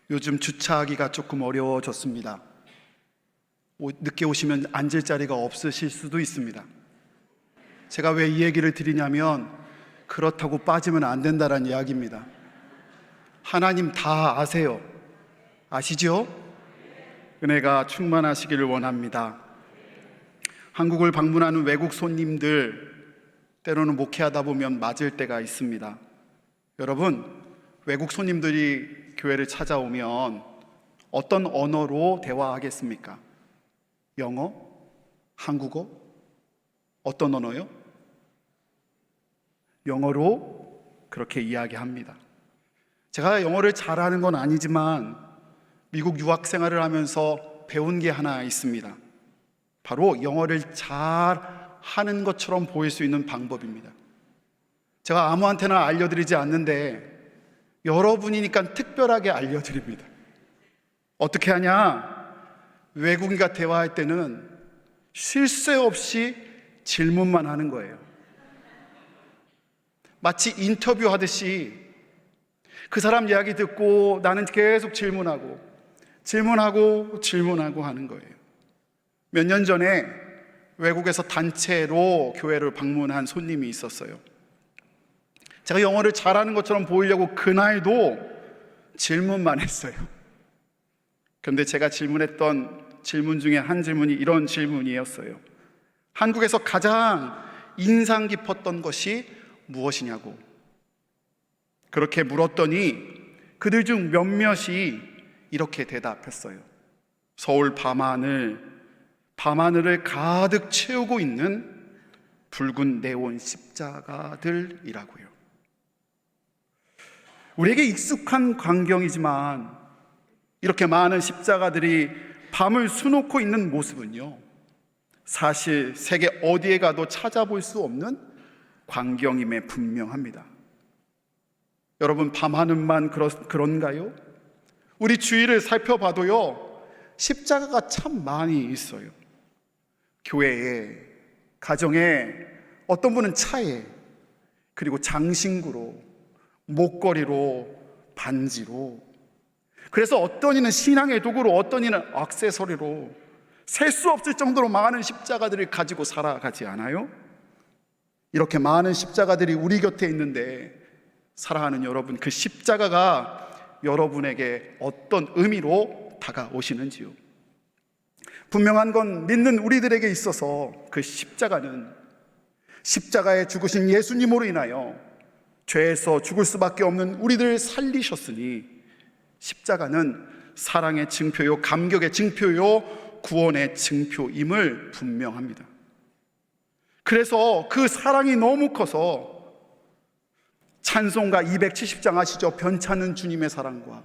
요즘 주차하기가 조금 어려워졌습니다. 늦게 오시면 앉을 자리가 없으실 수도 있습니다. 제가 왜 이 얘기를 드리냐면 그렇다고 빠지면 안 된다는 이야기입니다. 하나님 다 아세요. 아시죠? 은혜가 충만하시기를 원합니다. 한국을 방문하는 외국 손님들, 때로는 목회하다 보면 맞을 때가 있습니다. 여러분, 외국 손님들이 교회를 찾아오면 어떤 언어로 대화하겠습니까? 영어? 한국어? 어떤 언어요? 영어로 그렇게 이야기합니다. 제가 영어를 잘하는 건 아니지만 미국 유학 생활을 하면서 배운 게 하나 있습니다. 바로 영어를 잘 하는 것처럼 보일 수 있는 방법입니다. 제가 아무한테나 알려드리지 않는데 여러분이니까 특별하게 알려드립니다. 어떻게 하냐? 외국인과 대화할 때는 쉴 새 없이 질문만 하는 거예요. 마치 인터뷰하듯이 그 사람 이야기 듣고 나는 계속 질문하고 하는 거예요. 몇 년 전에 외국에서 단체로 교회를 방문한 손님이 있었어요. 제가 영어를 잘하는 것처럼 보이려고 그날도 질문만 했어요. 그런데 제가 질문했던 질문 중에 한 질문이 이런 질문이었어요. 한국에서 가장 인상 깊었던 것이 무엇이냐고. 그렇게 물었더니 그들 중 몇몇이 이렇게 대답했어요. 서울 밤하늘을 가득 채우고 있는 붉은 네온 십자가들이라고요. 우리에게 익숙한 광경이지만 이렇게 많은 십자가들이 밤을 수놓고 있는 모습은요, 사실 세계 어디에 가도 찾아볼 수 없는 광경임에 분명합니다. 여러분, 밤하늘만 그런가요? 우리 주위를 살펴봐도요, 십자가가 참 많이 있어요. 교회에, 가정에, 어떤 분은 차에, 그리고 장신구로, 목걸이로, 반지로, 그래서 어떤 이는 신앙의 도구로, 어떤 이는 액세서리로 셀 수 없을 정도로 많은 십자가들을 가지고 살아가지 않아요? 이렇게 많은 십자가들이 우리 곁에 있는데 사랑하는 여러분, 그 십자가가 여러분에게 어떤 의미로 다가오시는지요? 분명한 건 믿는 우리들에게 있어서 그 십자가는 십자가에 죽으신 예수님으로 인하여 죄에서 죽을 수밖에 없는 우리들을 살리셨으니 십자가는 사랑의 증표요, 감격의 증표요, 구원의 증표임을 분명합니다. 그래서 그 사랑이 너무 커서 찬송가 270장 아시죠? 변찮은 주님의 사랑과,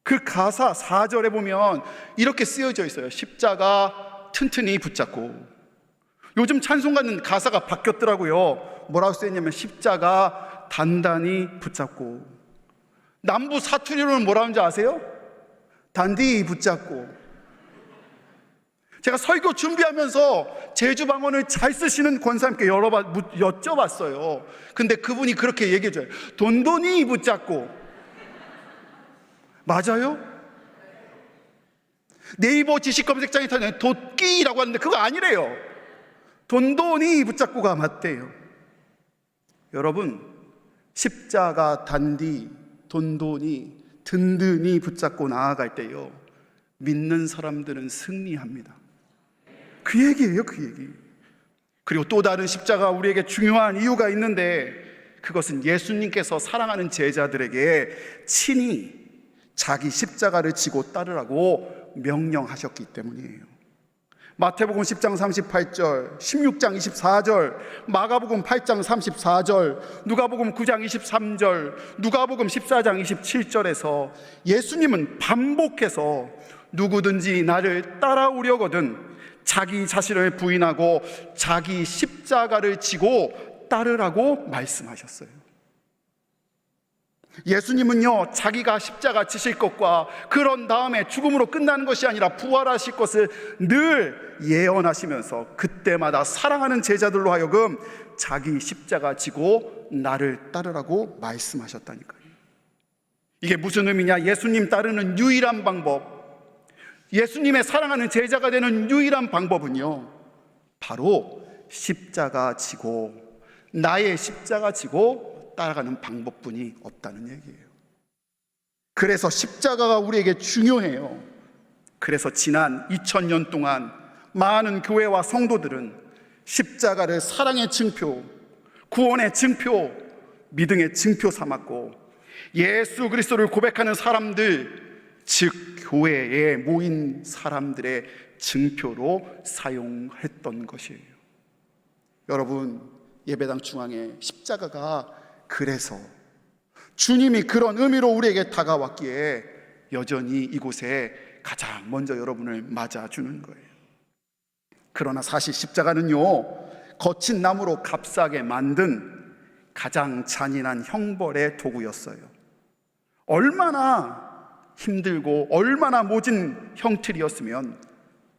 그 가사 4절에 보면 이렇게 쓰여져 있어요. 십자가 튼튼히 붙잡고. 요즘 찬송가는 가사가 바뀌었더라고요. 뭐라고 쓰였냐면 십자가 단단히 붙잡고. 남부 사투리로는 뭐라고 하는지 아세요? 단디 붙잡고. 제가 설교 준비하면서 제주방언을 잘 쓰시는 권사님께 여쭤봤어요. 근데 그분이 그렇게 얘기해줘요. 돈돈이 붙잡고. 맞아요? 네이버 지식 검색창에 타는 돛기라고 하는데 그거 아니래요. 돈돈이 붙잡고가 맞대요. 여러분, 십자가 단디, 돈돈이 든든히 붙잡고 나아갈 때요, 믿는 사람들은 승리합니다. 그 얘기예요, 그 얘기. 그리고 또 다른 십자가 우리에게 중요한 이유가 있는데, 그것은 예수님께서 사랑하는 제자들에게 친히 자기 십자가를 지고 따르라고 명령하셨기 때문이에요. 마태복음 10장 38절, 16장 24절, 마가복음 8장 34절, 누가복음 9장 23절, 누가복음 14장 27절에서 예수님은 반복해서 누구든지 나를 따라오려거든 자기 자신을 부인하고 자기 십자가를 지고 따르라고 말씀하셨어요. 예수님은요, 자기가 십자가 지실 것과 그런 다음에 죽음으로 끝나는 것이 아니라 부활하실 것을 늘 예언하시면서 그때마다 사랑하는 제자들로 하여금 자기 십자가 지고 나를 따르라고 말씀하셨다니까요. 이게 무슨 의미냐? 예수님 따르는 유일한 방법, 예수님의 사랑하는 제자가 되는 유일한 방법은요, 바로 십자가 지고, 나의 십자가 지고 따라가는 방법뿐이 없다는 얘기예요. 그래서 십자가가 우리에게 중요해요. 그래서 지난 2000년 동안 많은 교회와 성도들은 십자가를 사랑의 증표, 구원의 증표, 믿음의 증표 삼았고, 예수 그리스도를 고백하는 사람들, 즉 교회에 모인 사람들의 증표로 사용했던 것이에요. 여러분, 예배당 중앙에 십자가가 그래서 주님이 그런 의미로 우리에게 다가왔기에 여전히 이곳에 가장 먼저 여러분을 맞아주는 거예요. 그러나 사실 십자가는요, 거친 나무로 값싸게 만든 가장 잔인한 형벌의 도구였어요. 얼마나 힘들고 얼마나 모진 형틀이었으면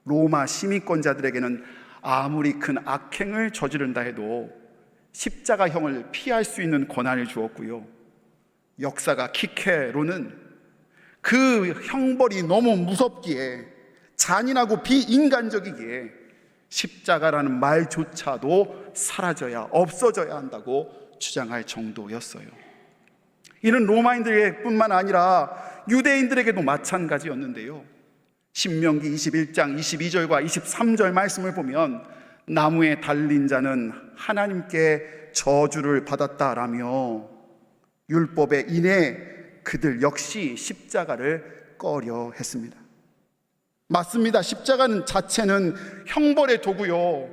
로마 시민권자들에게는 아무리 큰 악행을 저지른다 해도 십자가형을 피할 수 있는 권한을 주었고요, 역사가 키케로는 그 형벌이 너무 무섭기에, 잔인하고 비인간적이기에 십자가라는 말조차도 사라져야, 없어져야 한다고 주장할 정도였어요. 이는 로마인들에게 뿐만 아니라 유대인들에게도 마찬가지였는데요, 신명기 21장 22절과 23절 말씀을 보면 나무에 달린 자는 하나님께 저주를 받았다라며 율법에 인해 그들 역시 십자가를 꺼려 했습니다. 맞습니다. 십자가는 자체는 형벌의 도구요,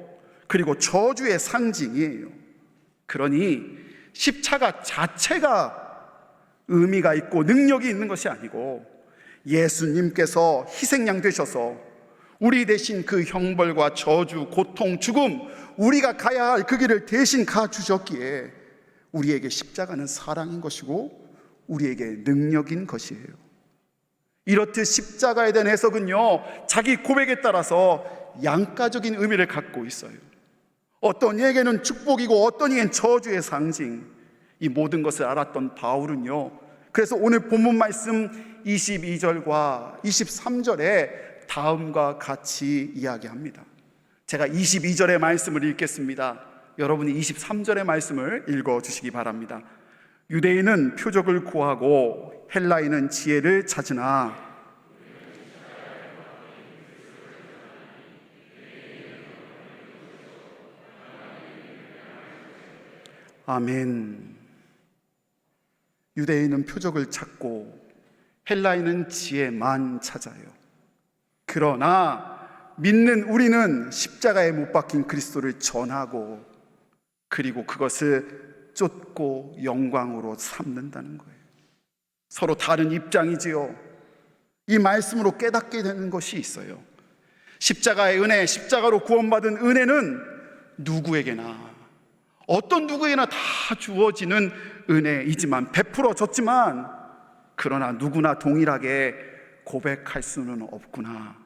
그리고 저주의 상징이에요. 그러니 십자가 자체가 의미가 있고 능력이 있는 것이 아니고, 예수님께서 희생양 되셔서 우리 대신 그 형벌과 저주, 고통, 죽음, 우리가 가야 할 그 길을 대신 가주셨기에 우리에게 십자가는 사랑인 것이고 우리에게 능력인 것이에요. 이렇듯 십자가에 대한 해석은요, 자기 고백에 따라서 양가적인 의미를 갖고 있어요. 어떤 이에게는 축복이고 어떤 이에게는 저주의 상징, 이 모든 것을 알았던 바울은요, 그래서 오늘 본문 말씀 22절과 23절에 다음과 같이 이야기합니다. 제가 22절의 말씀을 읽겠습니다. 여러분이 23절의 말씀을 읽어주시기 바랍니다. 유대인은 표적을 구하고 헬라인은 지혜를 찾으나 아멘. 유대인은 표적을 찾고 헬라인은 지혜만 찾아요. 그러나 믿는 우리는 십자가에 못 박힌 그리스도를 전하고, 그리고 그것을 쫓고 영광으로 삼는다는 거예요. 서로 다른 입장이지요. 이 말씀으로 깨닫게 되는 것이 있어요. 십자가의 은혜, 십자가로 구원받은 은혜는 누구에게나, 어떤 누구에게나 다 주어지는 은혜이지만, 베풀어졌지만, 그러나 누구나 동일하게 고백할 수는 없구나.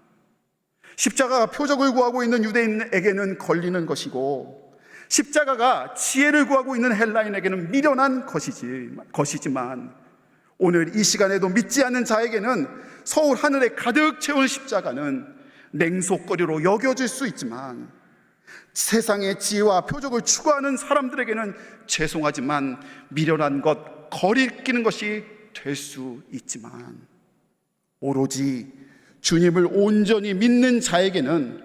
십자가가 표적을 구하고 있는 유대인에게는 걸리는 것이고, 십자가가 지혜를 구하고 있는 헬라인에게는 미련한 것이지만, 오늘 이 시간에도 믿지 않는 자에게는 서울 하늘에 가득 채운 십자가는 냉소거리로 여겨질 수 있지만, 세상의 지혜와 표적을 추구하는 사람들에게는 죄송하지만 미련한 것, 거리끼는 것이 될 수 있지만, 오로지 주님을 온전히 믿는 자에게는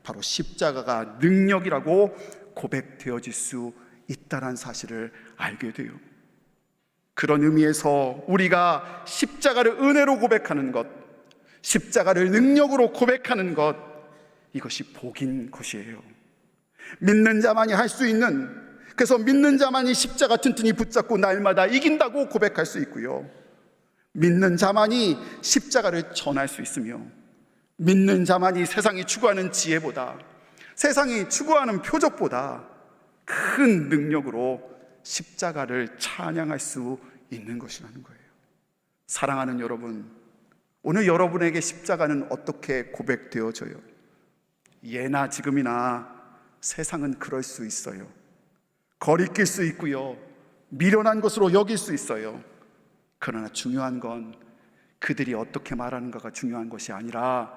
바로 십자가가 능력이라고 고백되어질 수 있다는 사실을 알게 돼요. 그런 의미에서 우리가 십자가를 은혜로 고백하는 것, 십자가를 능력으로 고백하는 것, 이것이 복인 것이에요. 믿는 자만이 할 수 있는, 그래서 믿는 자만이 십자가 튼튼히 붙잡고 날마다 이긴다고 고백할 수 있고요, 믿는 자만이 십자가를 전할 수 있으며, 믿는 자만이 세상이 추구하는 지혜보다, 세상이 추구하는 표적보다 큰 능력으로 십자가를 찬양할 수 있는 것이라는 거예요. 사랑하는 여러분, 오늘 여러분에게 십자가는 어떻게 고백되어져요? 예나 지금이나 세상은 그럴 수 있어요. 거리낄 수 있고요, 미련한 것으로 여길 수 있어요. 그러나 중요한 건 그들이 어떻게 말하는가가 중요한 것이 아니라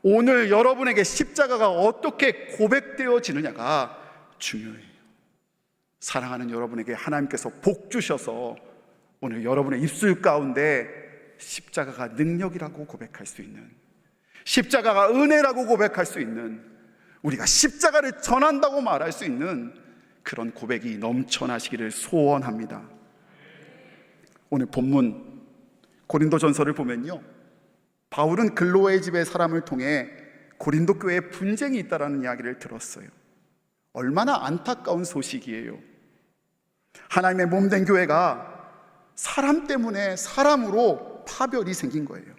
오늘 여러분에게 십자가가 어떻게 고백되어지느냐가 중요해요. 사랑하는 여러분에게 하나님께서 복 주셔서 오늘 여러분의 입술 가운데 십자가가 능력이라고 고백할 수 있는, 십자가가 은혜라고 고백할 수 있는, 우리가 십자가를 전한다고 말할 수 있는 그런 고백이 넘쳐나시기를 소원합니다. 오늘 본문 고린도전서를 보면요, 바울은 글로의 집의 사람을 통해 고린도 교회에 분쟁이 있다라는 이야기를 들었어요. 얼마나 안타까운 소식이에요. 하나님의 몸된 교회가 사람 때문에, 사람으로 파별이 생긴 거예요.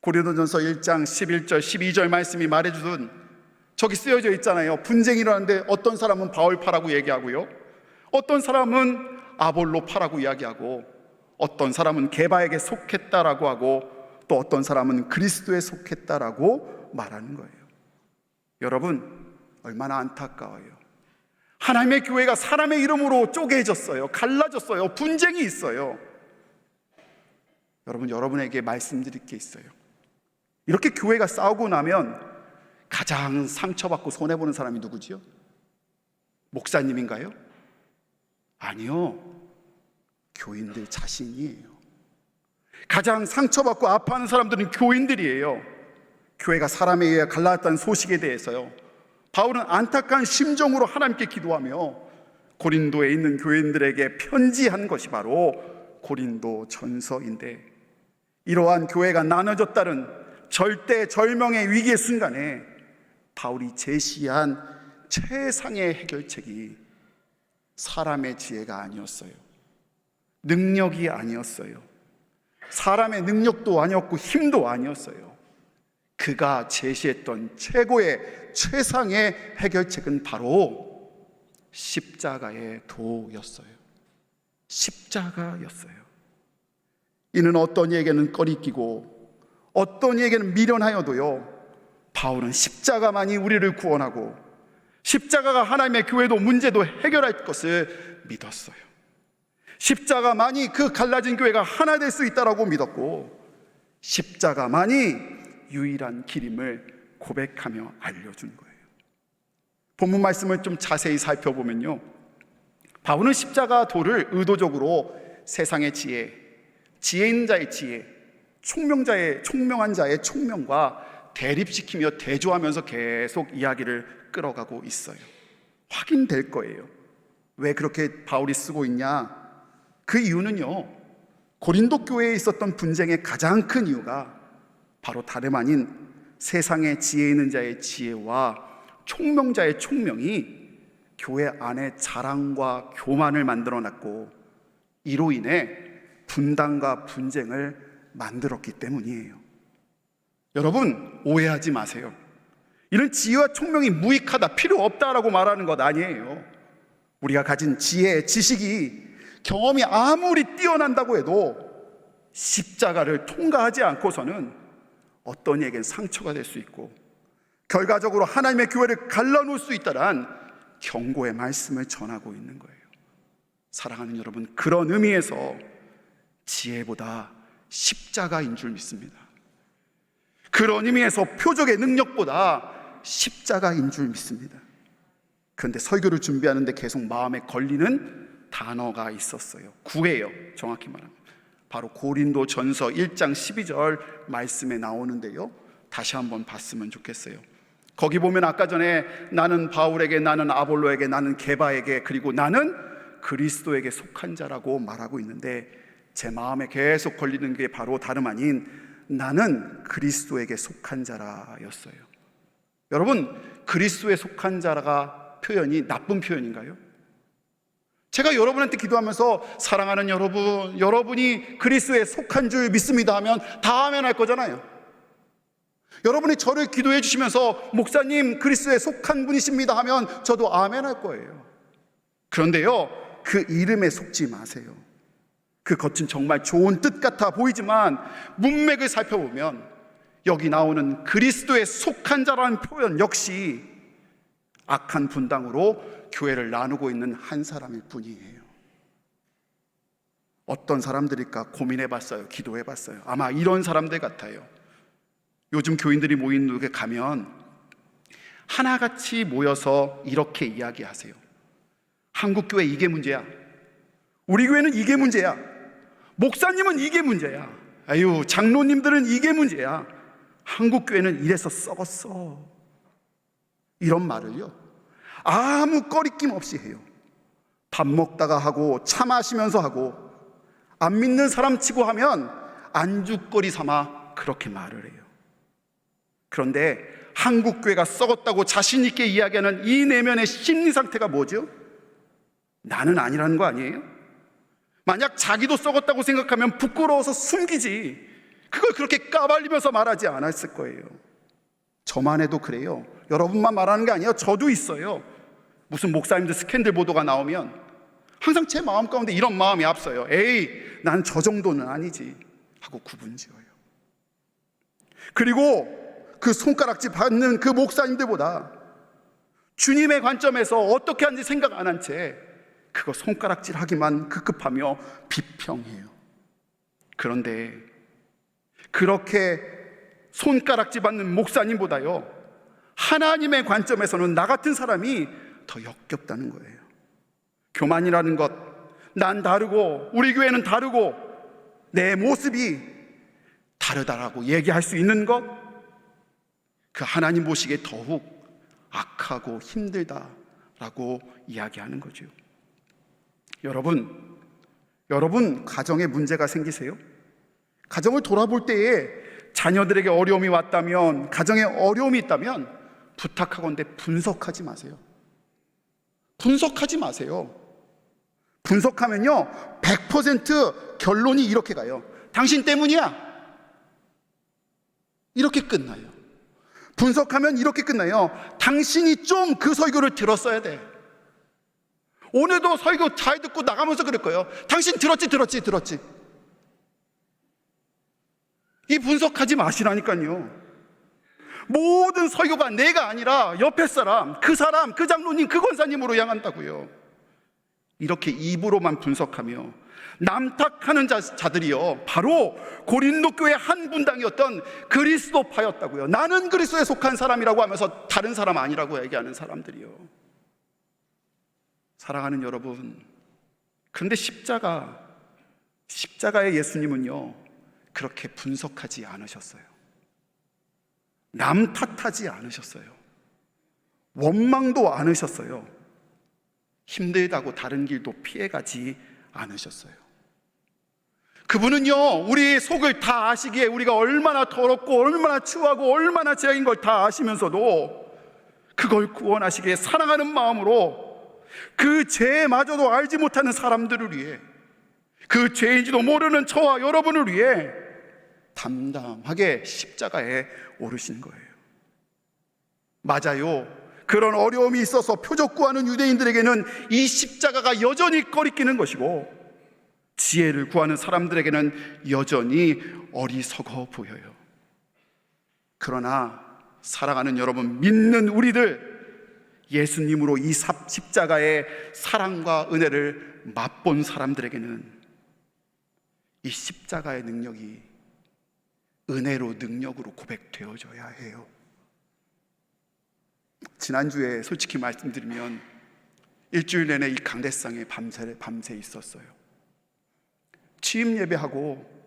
고린도전서 1장 11절 12절 말씀이 말해주는, 저기 쓰여져 있잖아요. 분쟁이 일어나는데 어떤 사람은 바울파라고 얘기하고요, 어떤 사람은 아볼로파라고 이야기하고, 어떤 사람은 게바에게 속했다라고 하고, 또 어떤 사람은 그리스도에 속했다라고 말하는 거예요. 여러분, 얼마나 안타까워요. 하나님의 교회가 사람의 이름으로 쪼개졌어요. 갈라졌어요. 분쟁이 있어요. 여러분, 여러분에게 말씀드릴 게 있어요. 이렇게 교회가 싸우고 나면 가장 상처받고 손해보는 사람이 누구지요? 목사님인가요? 아니요, 교인들 자신이에요. 가장 상처받고 아파하는 사람들은 교인들이에요. 교회가 사람에 의해 갈라졌다는 소식에 대해서요, 바울은 안타까운 심정으로 하나님께 기도하며 고린도에 있는 교인들에게 편지한 것이 바로 고린도 전서인데, 이러한 교회가 나눠졌다는 절대절명의 위기의 순간에 바울이 제시한 최상의 해결책이 사람의 지혜가 아니었어요. 능력이 아니었어요. 사람의 능력도 아니었고 힘도 아니었어요. 그가 제시했던 최고의 최상의 해결책은 바로 십자가의 도였어요. 십자가였어요. 이는 어떤 이에게는 꺼리끼고 어떤 이에게는 미련하여도요, 바울은 십자가만이 우리를 구원하고 십자가가 하나님의 교회도 문제도 해결할 것을 믿었어요. 십자가만이 그 갈라진 교회가 하나 될 수 있다라고 믿었고, 십자가만이 유일한 길임을 고백하며 알려준 거예요. 본문 말씀을 좀 자세히 살펴보면요, 바울은 십자가 도를 의도적으로 세상의 지혜, 지혜 있는 자의 지혜, 총명한 자의 총명과 대립시키며 대조하면서 계속 이야기를 끌어가고 있어요. 확인될 거예요. 왜 그렇게 바울이 쓰고 있냐? 그 이유는요, 고린도 교회에 있었던 분쟁의 가장 큰 이유가 바로 다름 아닌 세상의 지혜 있는 자의 지혜와 총명자의 총명이 교회 안에 자랑과 교만을 만들어놨고, 이로 인해 분단과 분쟁을 만들었기 때문이에요. 여러분, 오해하지 마세요. 이런 지혜와 총명이 무익하다, 필요 없다라고 말하는 것 아니에요. 우리가 가진 지혜, 지식이, 경험이 아무리 뛰어난다고 해도 십자가를 통과하지 않고서는 어떤 이에겐 상처가 될 수 있고, 결과적으로 하나님의 교회를 갈라놓을 수 있다란 경고의 말씀을 전하고 있는 거예요. 사랑하는 여러분, 그런 의미에서 지혜보다 십자가인 줄 믿습니다. 그런 의미에서 표적의 능력보다 십자가인 줄 믿습니다. 그런데 설교를 준비하는데 계속 마음에 걸리는 단어가 있었어요. 구예요, 정확히 말하면. 바로 고린도 전서 1장 12절 말씀에 나오는데요, 다시 한번 봤으면 좋겠어요. 거기 보면 아까 전에 나는 바울에게, 나는 아볼로에게, 나는 게바에게, 그리고 나는 그리스도에게 속한 자라고 말하고 있는데, 제 마음에 계속 걸리는 게 바로 다름 아닌 나는 그리스도에게 속한 자라였어요. 여러분, 그리스도에 속한 자라가 표현이 나쁜 표현인가요? 제가 여러분한테 기도하면서 사랑하는 여러분, 여러분이 그리스도에 속한 줄 믿습니다 하면 다 아멘 할 거잖아요. 여러분이 저를 기도해 주시면서 목사님 그리스도에 속한 분이십니다 하면 저도 아멘 할 거예요. 그런데요, 그 이름에 속지 마세요. 그 겉은 정말 좋은 뜻 같아 보이지만 문맥을 살펴보면 여기 나오는 그리스도에 속한 자라는 표현 역시 악한 분당으로 교회를 나누고 있는 한 사람일 뿐이에요. 어떤 사람들일까 고민해봤어요. 기도해봤어요. 아마 이런 사람들 같아요. 요즘 교인들이 모이는 데 가면 하나같이 모여서 이렇게 이야기하세요. 한국교회 이게 문제야. 우리 교회는 이게 문제야. 목사님은 이게 문제야. 아유, 장로님들은 이게 문제야. 한국교회는 이래서 썩었어. 이런 말을요, 아무 꺼리낌 없이 해요. 밥 먹다가 하고 차 마시면서 하고 안 믿는 사람 치고 하면 안주거리 삼아 그렇게 말을 해요. 그런데 한국교회가 썩었다고 자신 있게 이야기하는 이 내면의 심리 상태가 뭐죠? 나는 아니라는 거 아니에요? 만약 자기도 썩었다고 생각하면 부끄러워서 숨기지, 그걸 그렇게 까발리면서 말하지 않았을 거예요. 저만 해도 그래요. 여러분만 말하는 게 아니에요. 저도 있어요. 무슨 목사님들 스캔들 보도가 나오면 항상 제 마음 가운데 이런 마음이 앞서요. 에이, 난 저 정도는 아니지 하고 구분지어요. 그리고 그 손가락질 받는 그 목사님들보다 주님의 관점에서 어떻게 하는지 생각 안 한 채 그거 손가락질 하기만 급급하며 비평해요. 그런데 그렇게 손가락질 받는 목사님보다요, 하나님의 관점에서는 나 같은 사람이 더 역겹다는 거예요. 교만이라는 것, 난 다르고 우리 교회는 다르고 내 모습이 다르다라고 얘기할 수 있는 것, 그 하나님 보시기에 더욱 악하고 힘들다라고 이야기하는 거죠. 여러분 가정에 문제가 생기세요? 가정을 돌아볼 때에 자녀들에게 어려움이 왔다면, 가정에 어려움이 있다면 부탁하건대 분석하지 마세요. 분석하지 마세요. 분석하면요 100% 결론이 이렇게 가요. 당신 때문이야. 이렇게 끝나요. 분석하면 이렇게 끝나요. 당신이 좀 그 설교를 들었어야 돼. 오늘도 설교 잘 듣고 나가면서 그럴 거예요. 당신 들었지. 이 분석하지 마시라니까요. 모든 설교가 내가 아니라 옆에 사람, 그 장로님, 그 권사님으로 향한다고요. 이렇게 입으로만 분석하며 남탓하는 자들이요, 바로 고린도 교회 한 분당이었던 그리스도파였다고요. 나는 그리스도에 속한 사람이라고 하면서 다른 사람 아니라고 얘기하는 사람들이요. 사랑하는 여러분, 그런데 십자가의 예수님은요 그렇게 분석하지 않으셨어요. 남 탓하지 않으셨어요. 원망도 않으셨어요. 힘들다고 다른 길도 피해가지 않으셨어요. 그분은요 우리 속을 다 아시기에 우리가 얼마나 더럽고 얼마나 추하고 얼마나 죄인 걸 다 아시면서도 그걸 구원하시기에 사랑하는 마음으로 그 죄마저도 알지 못하는 사람들을 위해, 그 죄인지도 모르는 저와 여러분을 위해 담담하게 십자가에 오르신 거예요. 맞아요. 그런 어려움이 있어서 표적 구하는 유대인들에게는 이 십자가가 여전히 꺼리끼는 것이고, 지혜를 구하는 사람들에게는 여전히 어리석어 보여요. 그러나 사랑하는 여러분, 믿는 우리들, 예수님으로 이 십자가의 사랑과 은혜를 맛본 사람들에게는 이 십자가의 능력이 은혜로, 능력으로 고백되어져야 해요. 지난주에 솔직히 말씀드리면 일주일 내내 이 강대상에 밤새 있었어요. 취임 예배하고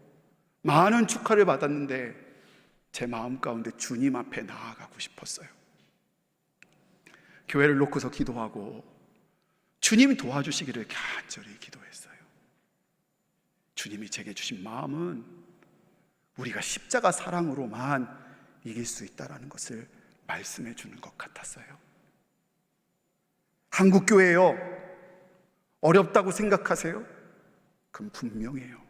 많은 축하를 받았는데 제 마음 가운데 주님 앞에 나아가고 싶었어요. 교회를 놓고서 기도하고 주님이 도와주시기를 간절히 기도했어요. 주님이 제게 주신 마음은 우리가 십자가 사랑으로만 이길 수 있다는 것을 말씀해 주는 것 같았어요. 한국교회요, 어렵다고 생각하세요? 그럼 분명해요.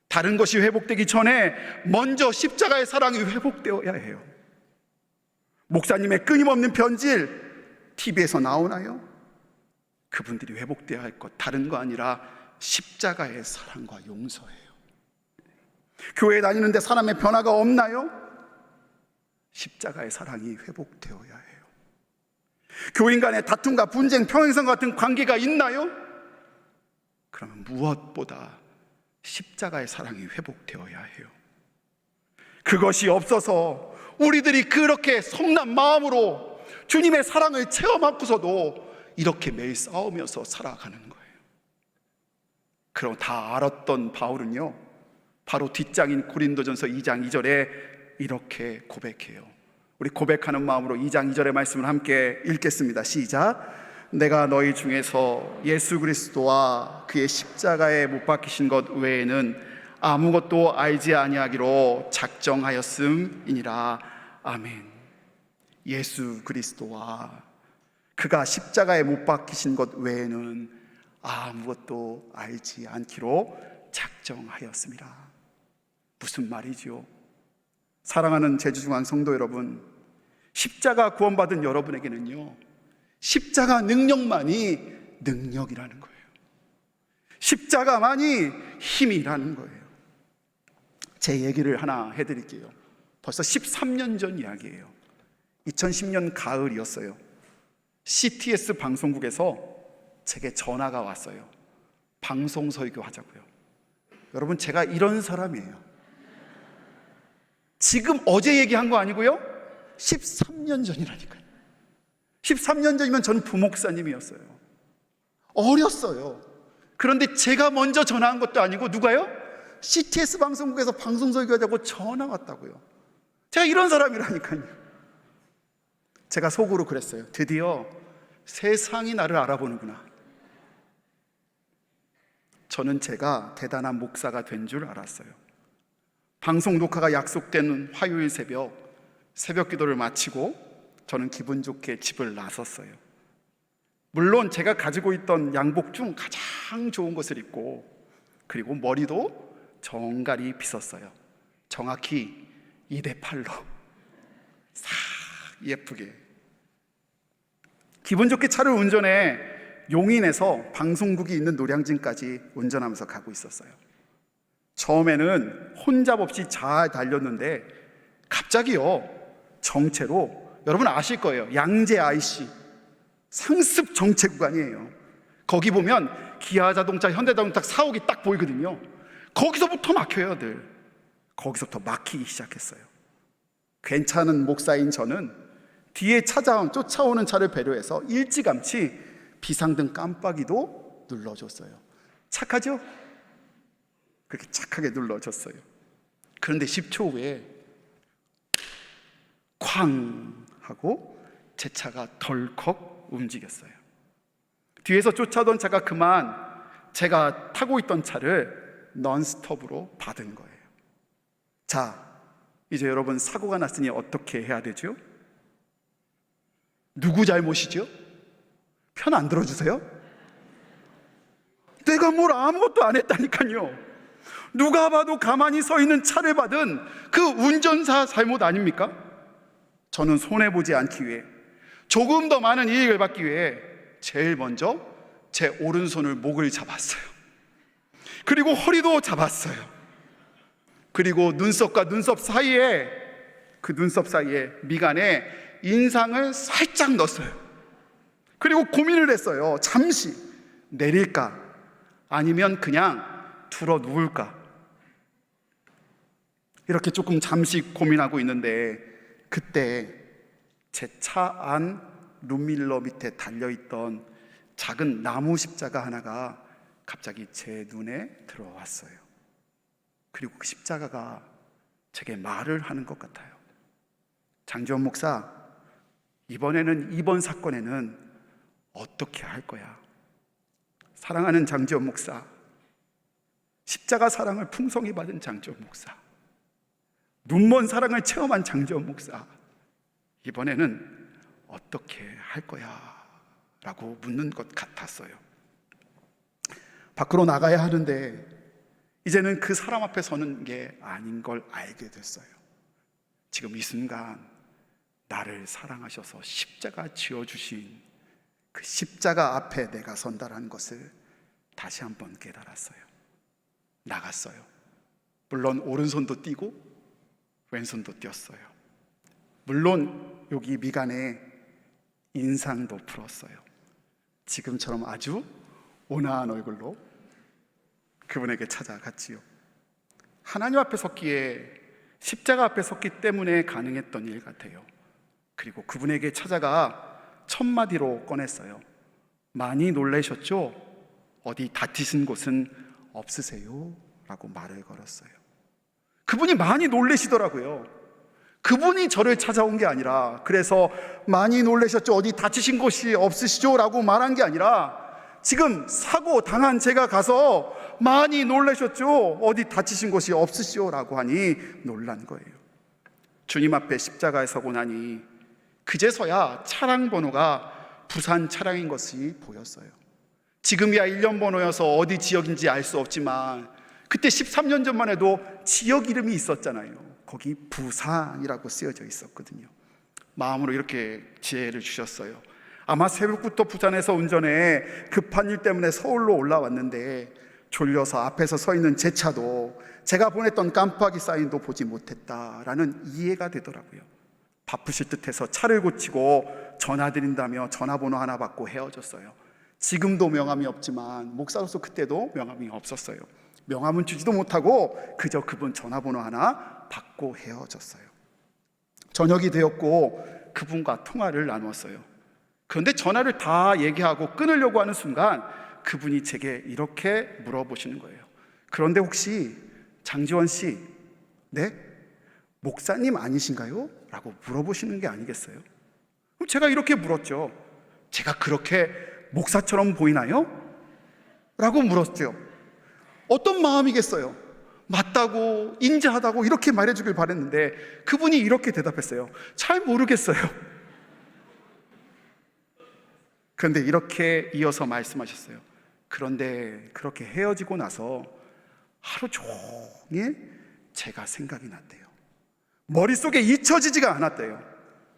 다른 것이 회복되기 전에 먼저 십자가의 사랑이 회복되어야 해요. 목사님의 끊임없는 변질 TV에서 나오나요? 그분들이 회복되어야 할 것 다른 거 아니라 십자가의 사랑과 용서예요. 교회 다니는데 사람의 변화가 없나요? 십자가의 사랑이 회복되어야 해요. 교인 간의 다툼과 분쟁, 평행선 같은 관계가 있나요? 그러면 무엇보다 십자가의 사랑이 회복되어야 해요. 그것이 없어서 우리들이 그렇게 성난 마음으로 주님의 사랑을 체험하고서도 이렇게 매일 싸우면서 살아가는 거예요. 그럼 다 알았던 바울은요, 바로 뒷장인 고린도전서 2장 2절에 이렇게 고백해요. 우리 고백하는 마음으로 2장 2절의 말씀을 함께 읽겠습니다. 시작. 내가 너희 중에서 예수 그리스도와 그의 십자가에 못 박히신 것 외에는 아무것도 알지 아니하기로 작정하였음이니라. 아멘. 예수 그리스도와 그가 십자가에 못 박히신 것 외에는 아무것도 알지 않기로 작정하였습니다. 무슨 말이지요? 사랑하는 제주중앙 성도 여러분, 십자가 구원받은 여러분에게는요, 십자가 능력만이 능력이라는 거예요. 십자가만이 힘이라는 거예요. 제 얘기를 하나 해드릴게요. 벌써 13년 전 이야기예요. 2010년 가을이었어요. CTS 방송국에서 제게 전화가 왔어요. 방송 설교 하자고요. 여러분, 제가 이런 사람이에요. 지금 어제 얘기한 거 아니고요, 13년 전이라니까요. 13년 전이면 전 부목사님이었어요. 어렸어요. 그런데 제가 먼저 전화한 것도 아니고 누가요? CTS 방송국에서 방송 설교하자고 전화 왔다고요. 제가 이런 사람이라니까요. 제가 속으로 그랬어요. 드디어 세상이 나를 알아보는구나. 저는 제가 대단한 목사가 된 줄 알았어요. 방송 녹화가 약속된 화요일 새벽 기도를 마치고 저는 기분 좋게 집을 나섰어요. 물론 제가 가지고 있던 양복 중 가장 좋은 것을 입고, 그리고 머리도 정갈이 빗었어요. 정확히 2대8로 싹 예쁘게. 기분 좋게 차를 운전해 용인에서 방송국이 있는 노량진까지 운전하면서 가고 있었어요. 처음에는 혼잡 없이 잘 달렸는데 갑자기요, 정체로, 여러분 아실 거예요, 양재 IC 상습 정체 구간이에요. 거기 보면 기아자동차, 현대자동차 사옥이 딱 보이거든요. 거기서부터 막혀요, 늘. 거기서부터 막히기 시작했어요. 괜찮은 목사인 저는 뒤에 쫓아오는 차를 배려해서 일찌감치 비상등 깜빡이도 눌러줬어요. 착하죠? 그렇게 착하게 눌러줬어요. 그런데 10초 후에 쾅 하고 제 차가 덜컥 움직였어요. 뒤에서 쫓아오던 차가 그만 제가 타고 있던 차를 넌스톱으로 받은 거예요. 자, 이제 여러분, 사고가 났으니 어떻게 해야 되죠? 누구 잘못이죠? 편 안 들어주세요? 내가 뭘 아무것도 안 했다니까요. 누가 봐도 가만히 서 있는 차를 받은 그 운전사 잘못 아닙니까? 저는 손해보지 않기 위해, 조금 더 많은 이익을 받기 위해 제일 먼저 제 오른손을 목을 잡았어요. 그리고 허리도 잡았어요. 그리고 눈썹과 눈썹 사이에, 그 눈썹 사이에 미간에 인상을 살짝 넣었어요. 그리고 고민을 했어요. 잠시 내릴까 아니면 그냥 들어 누울까. 이렇게 조금 잠시 고민하고 있는데, 그때 제 차 안 룸밀러 밑에 달려있던 작은 나무 십자가 하나가 갑자기 제 눈에 들어왔어요. 그리고 그 십자가가 제게 말을 하는 것 같아요. 장지원 목사, 이번 사건에는 어떻게 할 거야? 사랑하는 장지원 목사, 십자가 사랑을 풍성히 받은 장지원 목사, 눈먼 사랑을 체험한 장지원 목사, 이번에는 어떻게 할 거야? 라고 묻는 것 같았어요. 밖으로 나가야 하는데 이제는 그 사람 앞에 서는 게 아닌 걸 알게 됐어요. 지금 이 순간 나를 사랑하셔서 십자가 지어주신 그 십자가 앞에 내가 선다라는 것을 다시 한번 깨달았어요. 나갔어요. 물론 오른손도 띄고 왼손도 띄었어요. 물론 여기 미간에 인상도 풀었어요. 지금처럼 아주 온화한 얼굴로 그분에게 찾아갔지요. 하나님 앞에 섰기에, 십자가 앞에 섰기 때문에 가능했던 일 같아요. 그리고 그분에게 찾아가 첫 마디로 꺼냈어요. 많이 놀라셨죠? 어디 다치신 곳은 없으세요? 라고 말을 걸었어요. 그분이 많이 놀라시더라고요. 그분이 저를 찾아온 게 아니라, 그래서 많이 놀라셨죠? 어디 다치신 곳이 없으시죠? 라고 말한 게 아니라, 지금 사고 당한 제가 가서 많이 놀라셨죠? 어디 다치신 곳이 없으시죠? 라고 하니 놀란 거예요. 주님 앞에 십자가에 서고 나니 그제서야 차량 번호가 부산 차량인 것이 보였어요. 지금이야 1년 번호여서 어디 지역인지 알 수 없지만 그때 13년 전만 해도 지역 이름이 있었잖아요. 거기 부산이라고 쓰여져 있었거든요. 마음으로 이렇게 지혜를 주셨어요. 아마 새벽부터 부산에서 운전해 급한 일 때문에 서울로 올라왔는데 졸려서 앞에서 서 있는 제 차도 제가 보냈던 깜빡이 사인도 보지 못했다라는 이해가 되더라고요. 바쁘실 듯해서 차를 고치고 전화드린다며 전화번호 하나 받고 헤어졌어요. 지금도 명함이 없지만 목사로서 그때도 명함이 없었어요. 명함은 주지도 못하고 그저 그분 전화번호 하나 받고 헤어졌어요. 저녁이 되었고 그분과 통화를 나누었어요. 그런데 전화를 다 얘기하고 끊으려고 하는 순간 그분이 제게 이렇게 물어보시는 거예요. 그런데 혹시 장지원 씨, 네? 목사님 아니신가요? 라고 물어보시는 게 아니겠어요? 그럼 제가 이렇게 물었죠. 제가 그렇게 목사처럼 보이나요? 라고 물었죠. 어떤 마음이겠어요? 맞다고, 인자하다고 이렇게 말해주길 바랬는데 그분이 이렇게 대답했어요. 잘 모르겠어요. 그런데 이렇게 이어서 말씀하셨어요. 그런데 그렇게 헤어지고 나서 하루 종일 제가 생각이 났대요. 머릿속에 잊혀지지가 않았대요.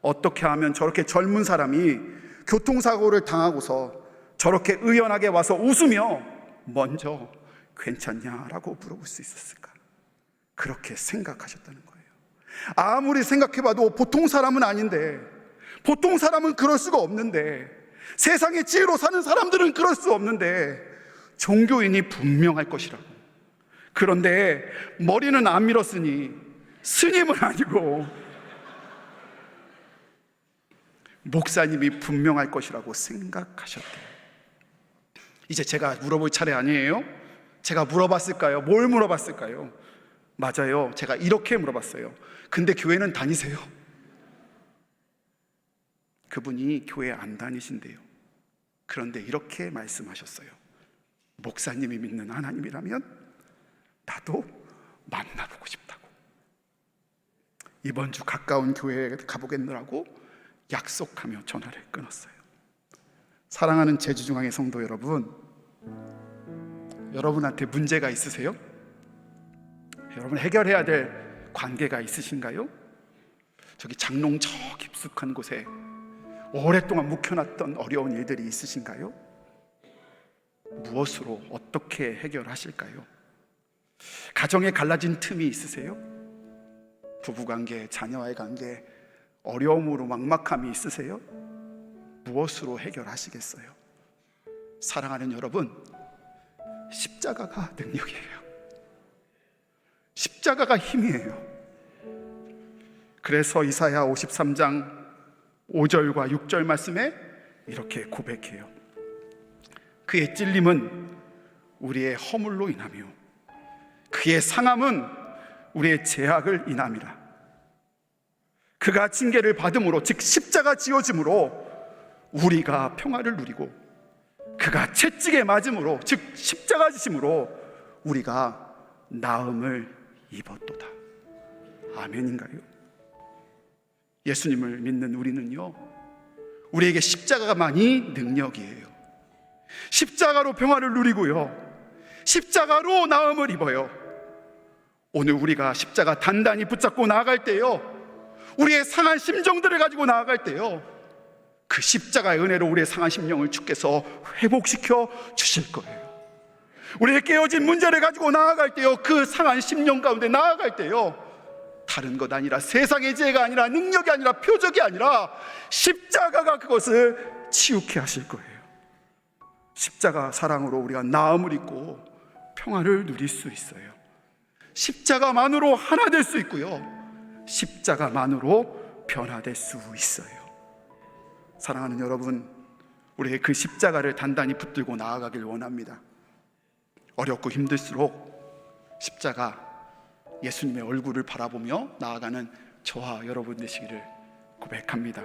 어떻게 하면 저렇게 젊은 사람이 교통사고를 당하고서 저렇게 의연하게 와서 웃으며 먼저 괜찮냐라고 물어볼 수 있었을까? 그렇게 생각하셨다는 거예요. 아무리 생각해봐도 보통 사람은 아닌데, 보통 사람은 그럴 수가 없는데, 세상의 지혜로 사는 사람들은 그럴 수 없는데 종교인이 분명할 것이라고. 그런데 머리는 안 밀었으니 스님은 아니고 목사님이 분명할 것이라고 생각하셨대요. 이제 제가 물어볼 차례 아니에요? 제가 물어봤을까요? 뭘 물어봤을까요? 맞아요. 제가 이렇게 물어봤어요. 근데 교회는 다니세요? 그분이 교회 안 다니신대요. 그런데 이렇게 말씀하셨어요. 목사님이 믿는 하나님이라면 나도 만나보고 싶다고. 이번 주 가까운 교회에 가보겠노라고 약속하며 전화를 끊었어요. 사랑하는 제주중앙의 성도 여러분, 여러분한테 문제가 있으세요? 여러분 해결해야 될 관계가 있으신가요? 저기 장롱 저 깊숙한 곳에 오랫동안 묵혀놨던 어려운 일들이 있으신가요? 무엇으로 어떻게 해결하실까요? 가정에 갈라진 틈이 있으세요? 부부관계, 자녀와의 관계, 어려움으로 막막함이 있으세요? 무엇으로 해결하시겠어요? 사랑하는 여러분, 십자가가 능력이에요. 십자가가 힘이에요. 그래서 이사야 53장 5절과 6절 말씀에 이렇게 고백해요. 그의 찔림은 우리의 허물로 인하며 그의 상함은 우리의 죄악을 인함이라. 그가 징계를 받음으로, 즉 십자가 지어짐으로 우리가 평화를 누리고 그가 채찍에 맞음으로, 즉 십자가 지심으로 우리가 나음을 입었도다. 아멘인가요? 예수님을 믿는 우리는요, 우리에게 십자가만이 능력이에요. 십자가로 평화를 누리고요, 십자가로 나음을 입어요. 오늘 우리가 십자가 단단히 붙잡고 나아갈 때요, 우리의 상한 심정들을 가지고 나아갈 때요, 그 십자가의 은혜로 우리의 상한 심령을 주께서 회복시켜 주실 거예요. 우리의 깨어진 문제를 가지고 나아갈 때요, 그 상한 심령 가운데 나아갈 때요, 다른 것 아니라, 세상의 지혜가 아니라, 능력이 아니라, 표적이 아니라 십자가가 그것을 치유케 하실 거예요. 십자가 사랑으로 우리가 나음을 입고 평화를 누릴 수 있어요. 십자가만으로 하나 될 수 있고요, 십자가만으로 변화될 수 있어요. 사랑하는 여러분, 우리의 그 십자가를 단단히 붙들고 나아가길 원합니다. 어렵고 힘들수록 십자가, 예수님의 얼굴을 바라보며 나아가는 저와 여러분 되시기를 고백합니다.